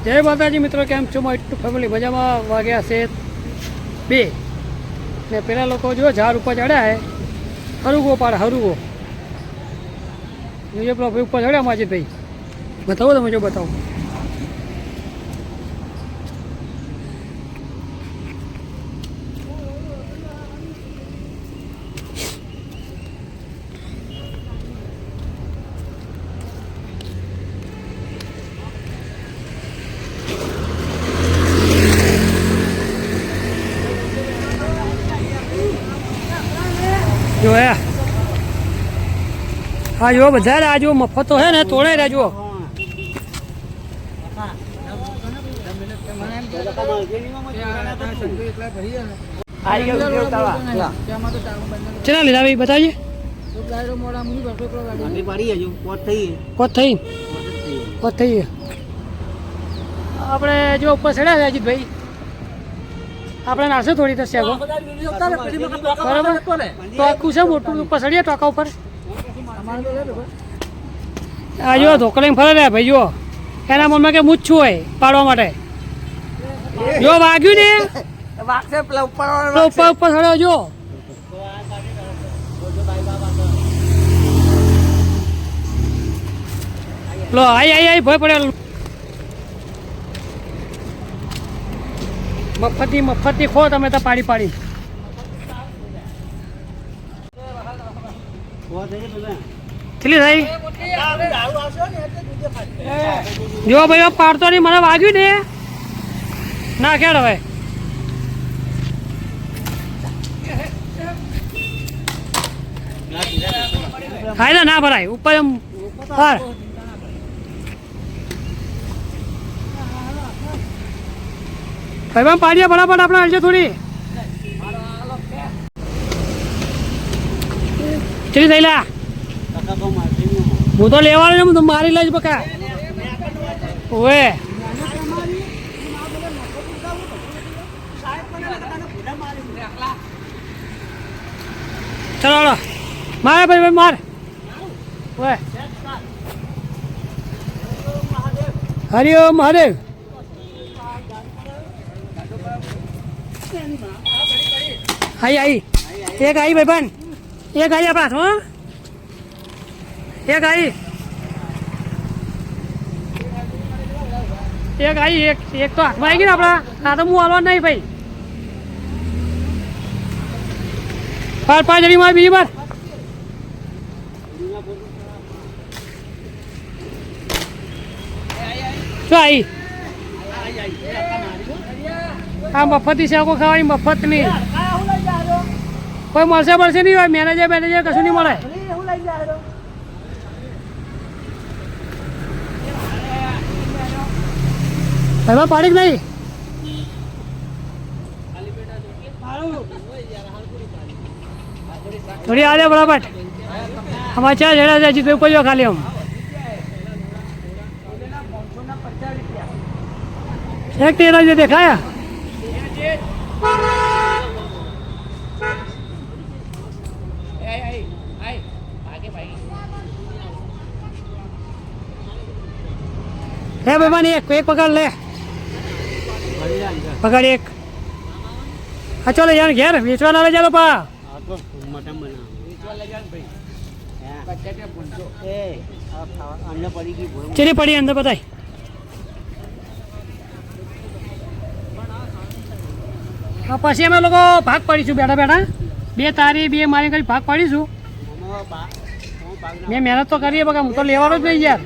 जय माताजी मित्रों, केम छो मारी फैमिली मजाમાં વાગ્યા છે 2 ને પેલા લોકો જો ઝાડ ઉપર ચડ્યા હે હરુગો પાડે હરુગો જોઈએ પેલો ઉપર ચડ્યા માજીભાઈ બતાવો તમે જો બતાવો जो है हाँ जो बजा रहा जो मफत तो है ना तोड़े रहा जो चला लीला भाई बताइए આપણે જો ઉપર ચડ્યા છે અજીતભાઈ આપણે નાશે થોડી તો સેગો બરાબર તો આખું છે મોટું ઉપર ચડીએ ટોકા ઉપર આ જો ધોકો લઈને ફરે રહ્યા ભાઈ જો એના મનમાં કે હું જ છું હોય પાડવા માટે જો વાગ્યું ને ઉપર ઉપર ચડ્યો જો લો આઈ ભય પડેલું મફતી ખો તમે તો પાડી પાડી કેટલી થઈ જો ભાઈ પાડતો નહીં મને વાગ્યું ને ના ખેડ હવે ખાય ના ભરાય ઉપર એમ હાર ભાઈ પાડીએ બરાબર આપણે હાલશે થોડી ચલી થયેલા હું તો લેવાનો છું હું મારી લઈશ બકા ઓએ ચલો હાલો મારે ભાઈ માર ઓએ હરિઓમ મહાદેવ आई एक आई भाई बहन एक आई अपना हो एक आई एक तो हाथ में आएगी ना अपना हाँ तो मुँह हलवा नहीं भाई पार पार जरी मार बीजी बार क्या आई हाँ मफत ही को खावा मफत नहीं कोई मरसे बरसे नहीं हो मैनेजर कशु नहीं मरे भाई पाड़ी नहीं थोड़ी आ जाए बराबर हमारे चार झेड़ा जाए जितने को जो खाली हम एक तेरा जो दिखाया है बेमान एक पकड़ ले पकड़ एक हाँ चलो यार घेर बेचवा ना ले चलो पा चलिए पड़ी अंदर बताई પછી અમે લોકો ભાગ પાડીશું બેઠા બેઠા બે તારી બે મારી કરી ભાગ પાડીશું મેં મહેનત તો કરીએ બકા હું તો લેવાનો જ નહીં યાર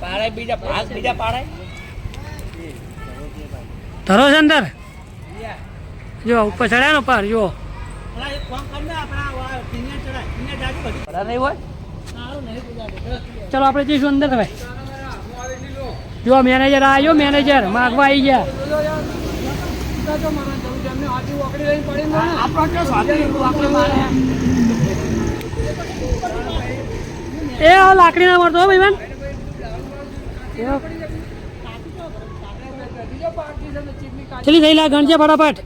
પાડે બીજા ભાગ બીજા પાડે ધરો છે અંદર જો ઉપર ચડ્યા ને પર જો ચલો આપણે જઈશું અંદર હવે જો મેનેજર આવ્યો મેનેજર માગવા આવી ગયા એ લાકડી ના મળતો ભાઈ બેન ચલી થયેલા ગણજે ફટાફટ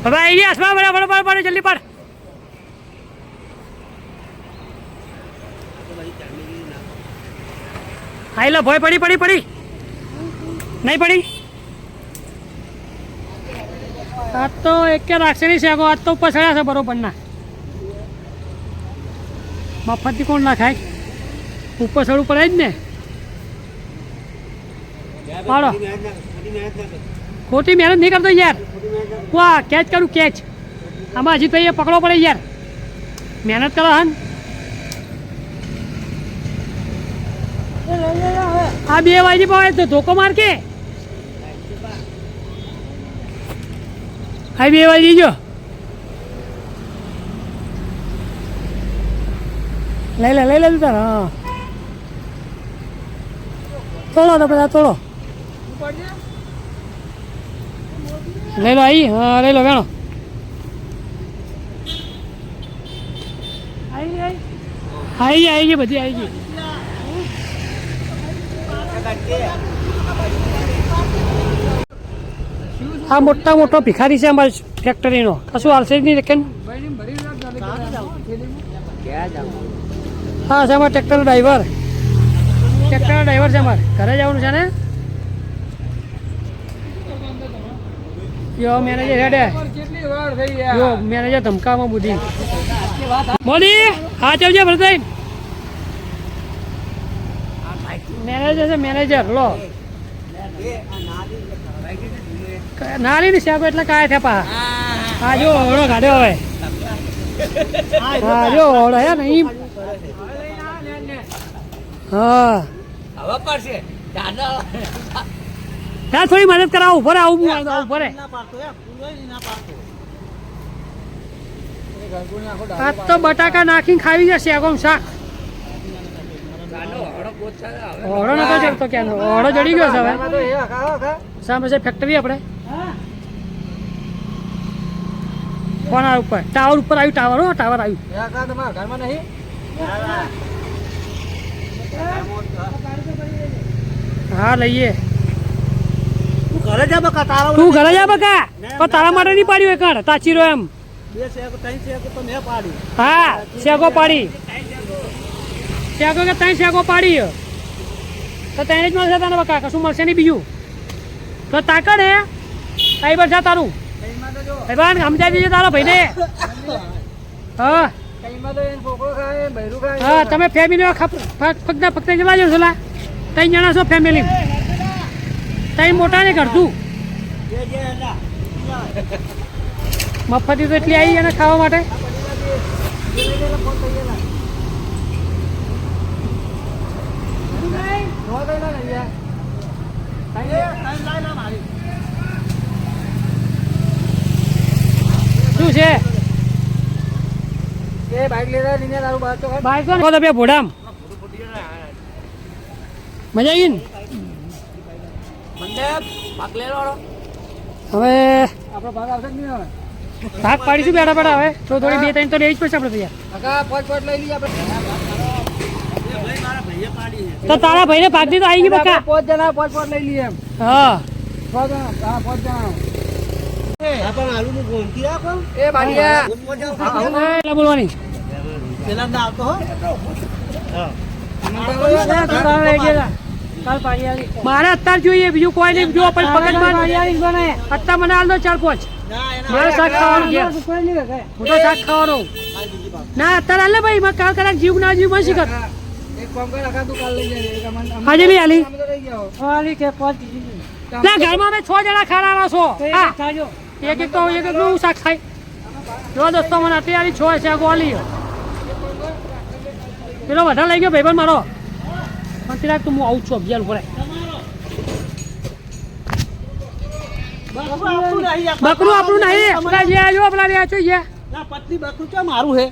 હવે આવી ગયા હસમાં બરાબર જલ્દી પડ. આઈ લો ભોય પડી નહીં પડી. આજ તો એક રાખશે નહીં શેગો, આજ તો ઉપર ચડ્યા છે બરોબર ના. મફતથી કોણ ના ખાય, ઉપર ચડવું પડે જ ને. પાડો ખોટી મહેનત નહીં કરતો યાર. વાહ કેચ કરું કેચ. આમાં અજીતભાઈ પકડવો પડે યાર, મહેનત કરો હન. આ 2 વાગી પાવે તો ધોકો માર કે હા 2 વાગી જો લઈ લે તું તાર. હા તોડો તો બધા તોડો. લઈ લો આવી. હા લઈ લો વેણો. આવી ગઈ બધી આવી ગઈ. આ મોટો ભિખારી છે અમારી ફેક્ટરીનો, કશું હાલશે જ નહીં. કેમ હા છે અમારે ટ્રેક્ટર ડ્રાઈવર છે અમારે. ઘરે જવાનું છે ને. યો મેનેજર હેડે યો મેનેજર ધમકામાં બુધી મોદી હા ચાલજે ભરતભાઈ. મેનેજર છે મેનેજર. લો નારી ની શાકો એટલે કાય થયા પા. હા જો ઓળો કાઢ્યો હવે. હા જો ઓળો હે નહીં. હા થોડી મદદ કરાવો. ઉભો રે આવું ઉભો રે. આ તો બટાકા નાખીને ખાવી જશે શેગો શાક. ઓળો નતો ચડતો ક્યાંનો, ઓળો ચડી ગયો છે હવે. સામે છે ફેક્ટરી આપણે. કોણ આ ઉપર ટાવર ઉપર આવ્યું. ટાવર આવ્યું. હા લઈએ. તું ઘરે જા બકા પણ તારા માટે નહીં પાડ્યું એક તાચીરો એમ. હા શેગો પાડી. શેગો કે 3 શેગો પાડી તો 3 જ મળશે તને બકા, કશું મળશે નહીં બીજું. તો તાકડ હે કઈ બરસા તારું ભાઈ સમજાવી દીજે તારો ભાઈને. હા હા તમે ફેમિલી ફક્ત જવા જો છોલા. 3 જણા છો ફેમિલી. 3 મોટા ને કરતું મફતી તો એટલી આવી એને ખાવા માટે. શું છે બાઈક તો બે ભોડામ મજા આવી ને. હવે ભાગ પાડીશું બેઠા હવે તો થોડી 2-3 તો લેવી જ પડશે આપણે તૈયાર. તો તારા ભાઈને ભાગ દીધો આવી ગઈ બકા. 5 જણા 5 લઈ લઈએ એમ. હા 5 જણા 5 જણા. બોલવાની મારે અત્યારે જોઈએ બીજું કોઈ નહીં. જો પણ અત્યારે મને હાલ દો 4-5. મારે શાક ખાવાનું છે. હું તો શાક ખાવાનું ના અત્યારે હાલ ને ભાઈ. મારે કાલ કદાચ જીવ ના જીવ બસી કર. આજે નહીં હાલી ના ઘરમાં અમે 6 જણા ખાવાના છો. એક તો એક નું શાક ખાય. જો દોસ્તો મને અત્યારે 6 શાક વાલી. પેલો વધારે લઈ ગયો ભાઈ પણ મારો. પણ તિરાક તો હું આવું છું અભિયાન ઉપર. બકરું આપણું નહીં. આપણા જે જો આપણા રહ્યા છો પત્ની બકરું ચો મારું હે.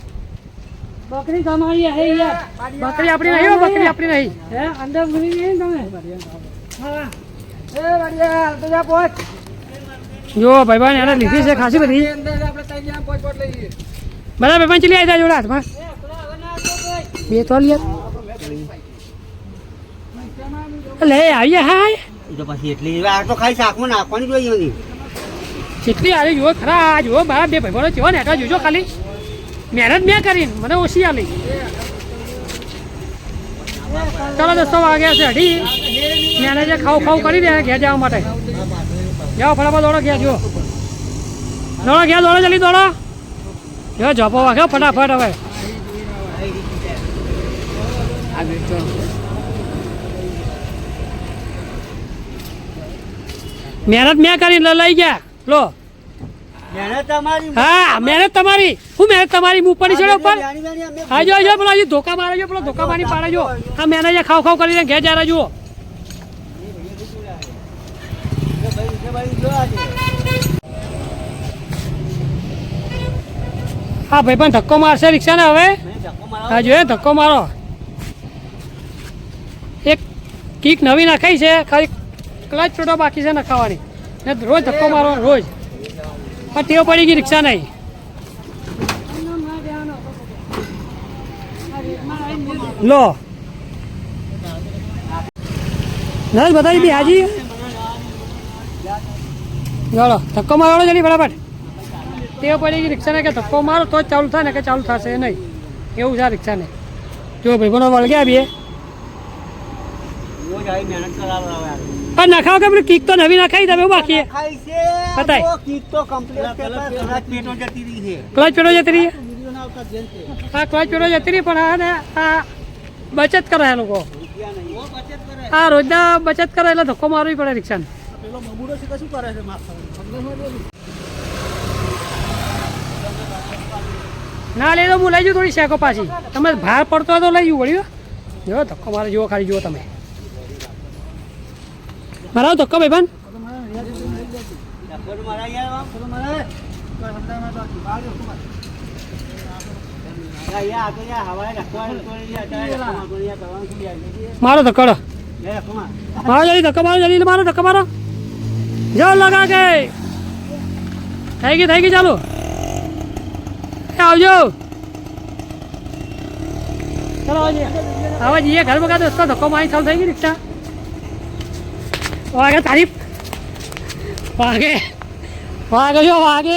બકરી તમારી હે યાર. બકરી આપણી નહીં. બકરી આપણી નહીં. હે અંદર ભૂલી નહીં તમે. હા એ બઢિયા તો જા પહોંચ. જો ભાઈબાન એને લીધી છે ખાસી બધી. બધા ભાઈબાન ચલી આવી જોડા હાથમાં. 2 તો લે લે આવીએ. હા તો પછી એટલી આ તો ખાઈ શાકમાં નાખવાની જોઈએ. જેટલી આવી જુઓ ખરા આ જુઓ મારા બે ભાઈબંધો જેવો ને એટલા જોજો ખાલી મહેનત મેં કરીને મને ઓછી આલી ચાલો 10 વાગ્યા છે અઢી મેનેજર ખાવ કરી દે ઘેર જવા માટે જાઓ ફટાફટ દોડો ઘેર જુઓ દોડો ઘેર દોડો જલ્દી દોડો જો જપો વાગ્યો ફટાફટ હવે મહેનત મેં કરીને લઈ ગયા લો હા મહેનત તમારી શું મહેનત તમારી ઉપરની છે ઉપર હા જો પેલો ધોકા મારે જો પેલો ધોકા મારી પાડે જો આ મેનેજર ખાવ કરીને ઘેર જાય જુઓ હા ભાઈ પણ ધક્કો મારશે રિક્ષા ને હવે હા જો ધક્કો મારો એક કીક નવી નખાઈ છે ખાલી ક્લચ પેટો બાકી છે નખાવાની ને રોજ ધક્કો મારો રોજ પણ ટેવ પડી ગઈ રિક્ષા નહીં લો નરેશ બતાવી દી હાજી ચાલો ધક્કો મારો જલ્દી ફટાફટ ટેવ પડી ગઈ રિક્ષાને કે ધક્કો મારો તો જ ચાલુ થાય ને કે ચાલુ થશે નહીં એવું છે રિક્ષાને જો ભાઈ વળગ્યા બી પણ નખાવ કે પેલું કીક તો નવી નખાઈ તમે બાકી બતાય ક્લચ પેટો જતી રહી હા ક્લચ પેટો જતી રહી પણ આ બચત કરે એ લોકો હા રોજના બચત કરે એટલે ધક્કો મારવી પડે રિક્ષાને ના લઈ તો હું લઈ જઉં થોડી શેકો પાછી તમે ભાર પડતો હોય તો લઈ જવું વળ્યું જો ધક્કો મારે જુઓ ખાલી જુઓ તમે મારા ધક્કો ભાઈ પણ મારો ધક્કો મારો જલ્દી ધક્કો મારો જલ્દી મારો ધક્કો મારો જાઓ લગા કે થઈ ગઈ ચાલુ આવજો ચલો આવા જઈએ ઘર બગા દોસ્તો ધક્કો મારી ચાલુ થઈ ગઈ રિક્ષા વાગે તારીફ વાગે જો વાગે